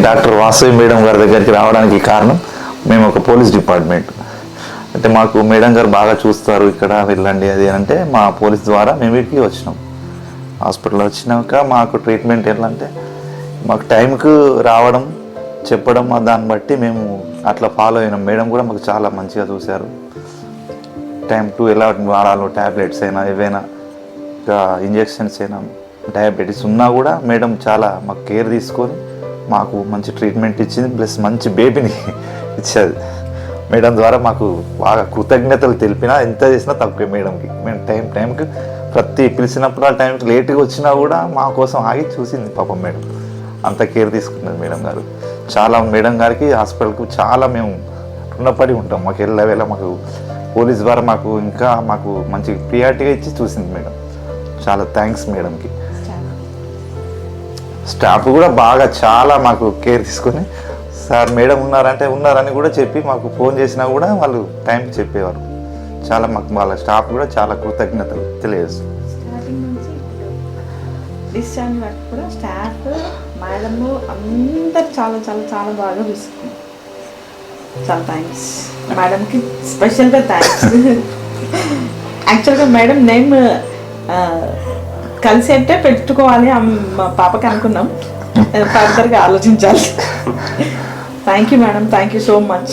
Doctor Vasavi madam గారి దగ్గరికి రావడానికి కారణం మేము ఒక పోలీస్ డిపార్ట్మెంట్ అంటే మాకు మేడం గారు బాగా చూస్తారు ఇక్కడ వెళ్ళండి అది అంటే మా పోలీస్ ద్వారా మేము వీటికి వచ్చినాం. హాస్పిటల్ వచ్చినాక మాకు ట్రీట్మెంట్ ఎలా అంటే మాకు టైంకు రావడం చెప్పడం దాన్ని బట్టి మేము అట్లా ఫాలో అయినాం. మేడం కూడా మాకు చాలా మంచిగా చూశారు. టైం టు ఎలా వాడాలో ట్యాబ్లెట్స్ అయినా ఏవైనా ఇంకా ఇంజెక్షన్స్ అయినా డయాబెటీస్ ఉన్నా కూడా మేడం చాలా మాకు కేర్ తీసుకొని మాకు మంచి ట్రీట్మెంట్ ఇచ్చింది. ప్లస్ మంచి బేబీని ఇచ్చేది. మేడం ద్వారా మాకు బాగా కృతజ్ఞతలు తెలిపినా ఎంత చేసినా తక్కువే మేడంకి. మేము టైంకి ప్రతి పిలిచినప్పుడు ఆ టైంకి లేట్గా వచ్చినా కూడా మా కోసం ఆగి చూసింది పాపం మేడం. అంత కేర్ తీసుకున్నది మేడం గారు. చాలా మేడం గారికి హాస్పిటల్కు చాలా మేము రుణపడి ఉంటాం. మాకు వెళ్ళ మాకు పోలీస్ ద్వారా మాకు ఇంకా మాకు మంచి ప్రియారిటీగా ఇచ్చి చూసింది మేడం. చాలా థ్యాంక్స్ మేడంకి. స్టాఫ్ కూడా బాగా చాలా మాకు కేర్ తీసుకొని సార్ మేడం ఉన్నారని కూడా చెప్పి మాకు ఫోన్ చేసినా కూడా వాళ్ళు టైంకి చెప్పేవారు. చాలా మాకు వాళ్ళ స్టాఫ్ కూడా చాలా కృతజ్ఞతలు తెలియజేస్తుంది. స్టార్టింగ్ నుంచి డిశ్చార్జ్ వరకు కూడా స్టాఫ్ మేడము అందరు చాలా చాలా చాలా బాగా చూసుకున్నారు. చాలా థ్యాంక్స్ మేడంకి, స్పెషల్గా థ్యాంక్స్. యాక్చువల్గా మేడం నేమ్ కలిసి అంటే పెట్టుకోవాలి మా పాపకి అనుకున్నాం. ఫర్దర్గా ఆలోచించాలి. Thank you madam, thank you so much.